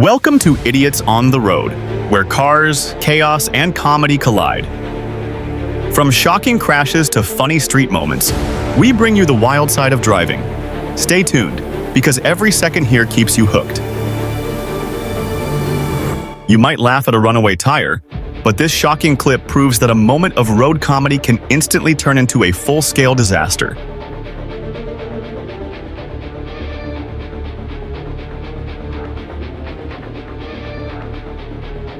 Welcome to Idiots on the Road, where cars, chaos, and comedy collide. From shocking crashes to funny street moments, we bring you the wild side of driving. Stay tuned, because every second here keeps you hooked. You might laugh at a runaway tire, but this shocking clip proves that a moment of road comedy can instantly turn into a full-scale disaster.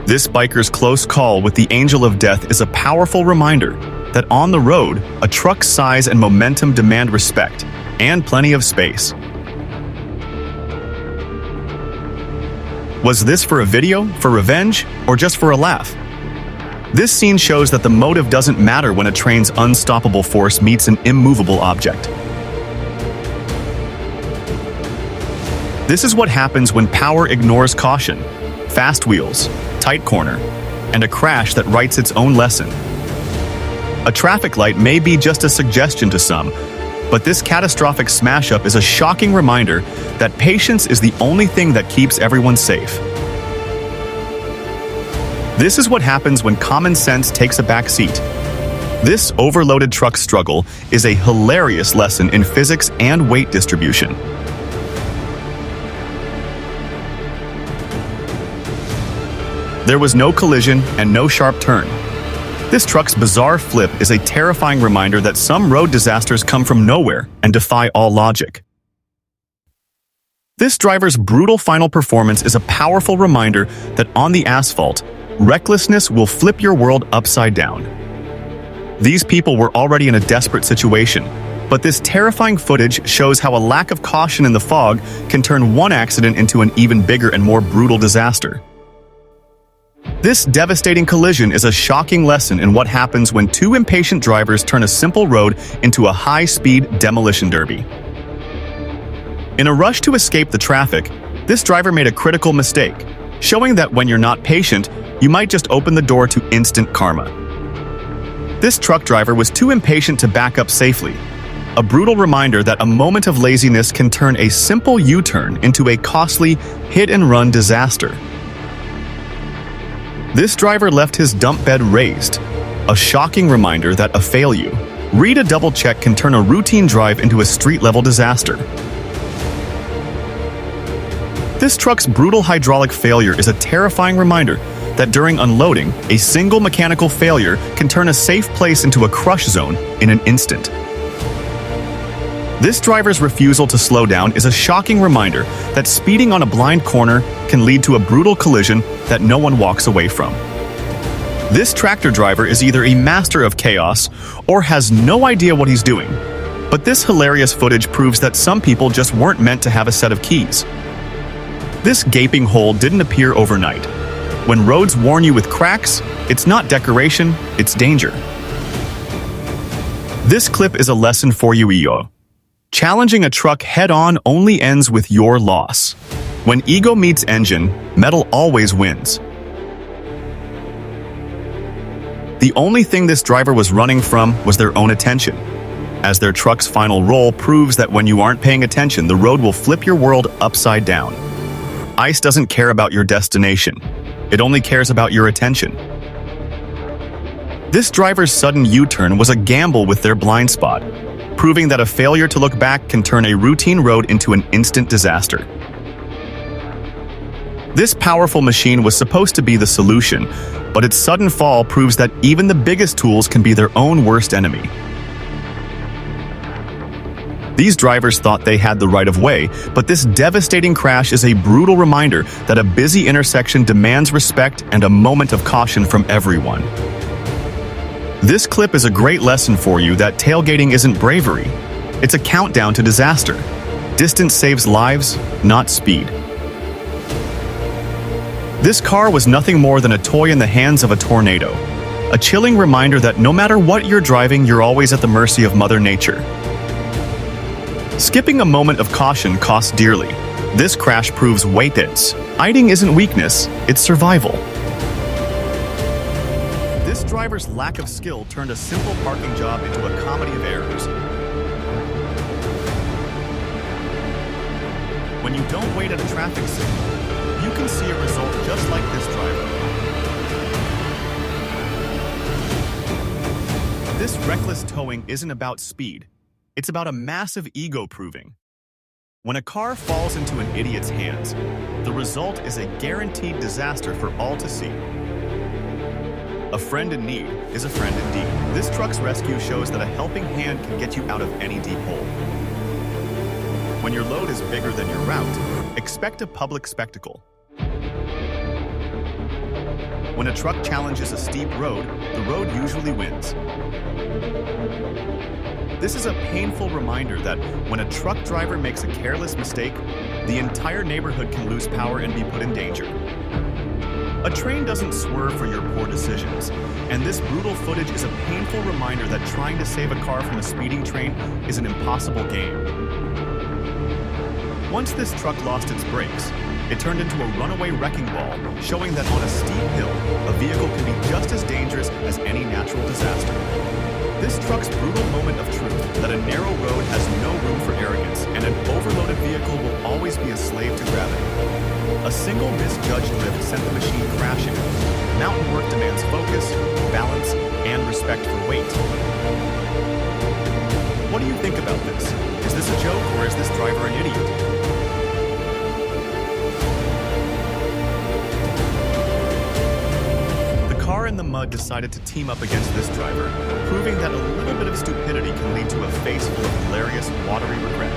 This biker's close call with the angel of death is a powerful reminder that on the road, a truck's size and momentum demand respect and plenty of space. Was this for a video, for revenge, or just for a laugh? This scene shows that the motive doesn't matter when a train's unstoppable force meets an immovable object. This is what happens when power ignores caution. Fast wheels, tight corner, and a crash that writes its own lesson. A traffic light may be just a suggestion to some, but this catastrophic smash-up is a shocking reminder that patience is the only thing that keeps everyone safe. This is what happens when common sense takes a back seat. This overloaded truck struggle is a hilarious lesson in physics and weight distribution. There was no collision and no sharp turn. This truck's bizarre flip is a terrifying reminder that some road disasters come from nowhere and defy all logic. This driver's brutal final performance is a powerful reminder that on the asphalt, recklessness will flip your world upside down. These people were already in a desperate situation, but this terrifying footage shows how a lack of caution in the fog can turn one accident into an even bigger and more brutal disaster. This devastating collision is a shocking lesson in what happens when two impatient drivers turn a simple road into a high-speed demolition derby. In a rush to escape the traffic, this driver made a critical mistake, showing that when you're not patient, you might just open the door to instant karma. This truck driver was too impatient to back up safely, a brutal reminder that a moment of laziness can turn a simple U-turn into a costly hit-and-run disaster. This driver left his dump bed raised, a shocking reminder that a failure, read a double check can turn a routine drive into a street-level disaster. This truck's brutal hydraulic failure is a terrifying reminder that during unloading, a single mechanical failure can turn a safe place into a crush zone in an instant. This driver's refusal to slow down is a shocking reminder that speeding on a blind corner can lead to a brutal collision that no one walks away from. This tractor driver is either a master of chaos or has no idea what he's doing. But this hilarious footage proves that some people just weren't meant to have a set of keys. This gaping hole didn't appear overnight. When roads warn you with cracks, it's not decoration, it's danger. This clip is a lesson for you, EO. Challenging a truck head-on only ends with your loss. When ego meets engine, metal always wins. The only thing this driver was running from was their own attention, as their truck's final roll proves that when you aren't paying attention, the road will flip your world upside down. ICE doesn't care about your destination. It only cares about your attention. This driver's sudden U-turn was a gamble with their blind spot, proving that a failure to look back can turn a routine road into an instant disaster. This powerful machine was supposed to be the solution, but its sudden fall proves that even the biggest tools can be their own worst enemy. These drivers thought they had the right of way, but this devastating crash is a brutal reminder that a busy intersection demands respect and a moment of caution from everyone. This clip is a great lesson for you that tailgating isn't bravery. It's a countdown to disaster. Distance saves lives, not speed. This car was nothing more than a toy in the hands of a tornado. A chilling reminder that no matter what you're driving, you're always at the mercy of Mother Nature. Skipping a moment of caution costs dearly. This crash proves waiting isn't weakness, it's survival. This driver's lack of skill turned a simple parking job into a comedy of errors. When you don't wait at a traffic signal, you you can see a result just like this driver. This reckless towing isn't about speed. It's about a massive ego proving. When a car falls into an idiot's hands, the result is a guaranteed disaster for all to see. A friend in need is a friend indeed. This truck's rescue shows that a helping hand can get you out of any deep hole. When your load is bigger than your route, expect a public spectacle. When a truck challenges a steep road, the road usually wins. This is a painful reminder that when a truck driver makes a careless mistake, the entire neighborhood can lose power and be put in danger. A train doesn't swerve for your poor decisions, and this brutal footage is a painful reminder that trying to save a car from a speeding train is an impossible game. Once this truck lost its brakes, it turned into a runaway wrecking ball, showing that on a steep hill, a vehicle can be just as dangerous as any natural disaster. This truck's brutal moment of truth, that a narrow road has no room for arrogance, and an overloaded vehicle will always be a slave to gravity. A single misjudged lift sent the machine crashing. Mountain work demands focus, balance, and respect for weight. What do you think about this? Is this a joke, or is this driver an idiot? The car in the mud decided to team up against this driver, proving that a little bit of stupidity can lead to a face full of hilarious, watery regret.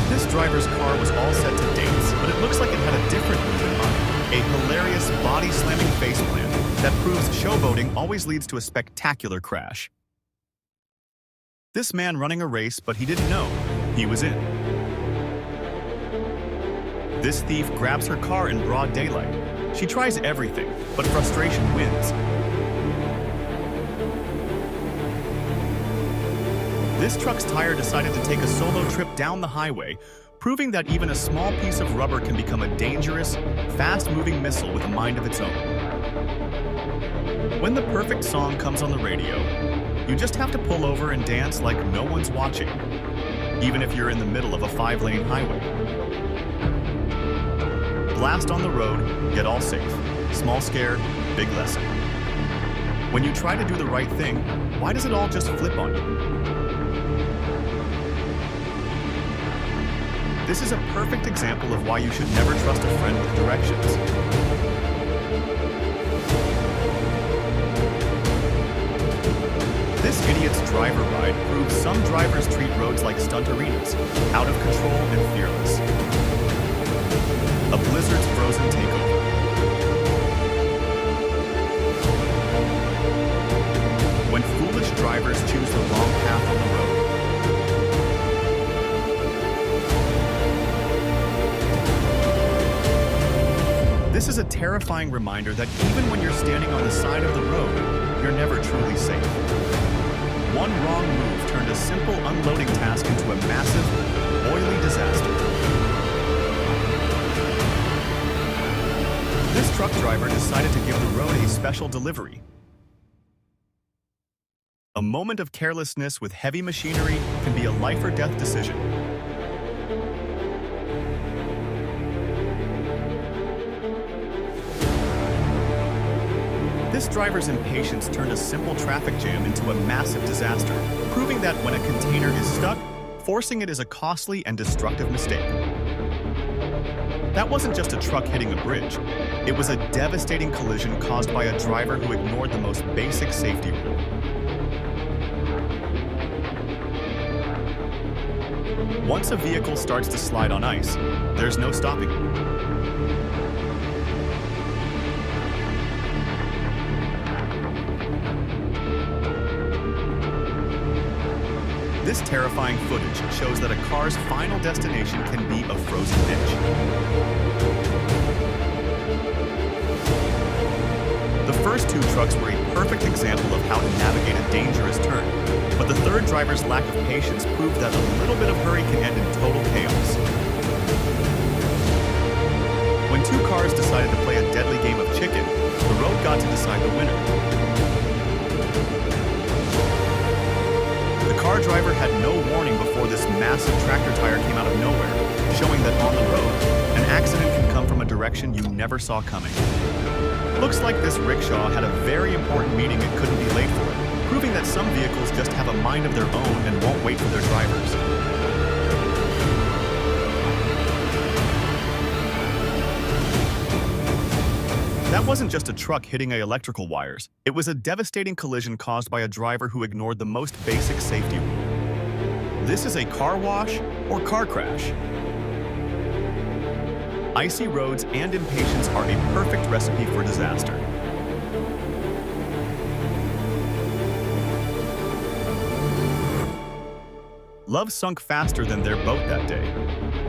This driver's car was all set to dance, but it looks like it had a different move in mind. A hilarious, body-slamming faceplant that proves showboating always leads to a spectacular crash. This man running a race, but he didn't know he was in. This thief grabs her car in broad daylight. She tries everything, but frustration wins. This truck's tire decided to take a solo trip down the highway, proving that even a small piece of rubber can become a dangerous, fast-moving missile with a mind of its own. When the perfect song comes on the radio, you just have to pull over and dance like no one's watching, even if you're in the middle of a 5-lane highway. Blast on the road, get all safe. Small scare, big lesson. When you try to do the right thing, why does it all just flip on you? This is a perfect example of why you should never trust a friend with directions. This idiot's driver ride proves some drivers treat roads like stunt arenas, out of control and fearless. A blizzard's frozen takeover. When foolish drivers choose the wrong path on the road. This is a terrifying reminder that even when you're standing on the side of the road, you're never truly safe. One wrong move turned a simple unloading task into a massive, oily disaster. This truck driver decided to give the road a special delivery. A moment of carelessness with heavy machinery can be a life or death decision. This driver's impatience turned a simple traffic jam into a massive disaster, proving that when a container is stuck, forcing it is a costly and destructive mistake. That wasn't just a truck hitting a bridge. It was a devastating collision caused by a driver who ignored the most basic safety rule. Once a vehicle starts to slide on ice, there's no stopping it. This terrifying footage shows that a car's final destination can be a frozen ditch. The first two trucks were a perfect example of how to navigate a dangerous turn, but the third driver's lack of patience proved that a little bit of hurry can end in total chaos. When two cars decided to play a deadly game of chicken, the road got to decide the winner. The car driver had no warning before this massive tractor tire came out of nowhere, showing that on the road, an accident can come from a direction you never saw coming. Looks like this rickshaw had a very important meeting it couldn't be late for, proving that some vehicles just have a mind of their own and won't wait for their drivers. That wasn't just a truck hitting electrical wires. It was a devastating collision caused by a driver who ignored the most basic safety rule. This is a car wash or car crash. Icy roads and impatience are a perfect recipe for disaster. Love sunk faster than their boat that day.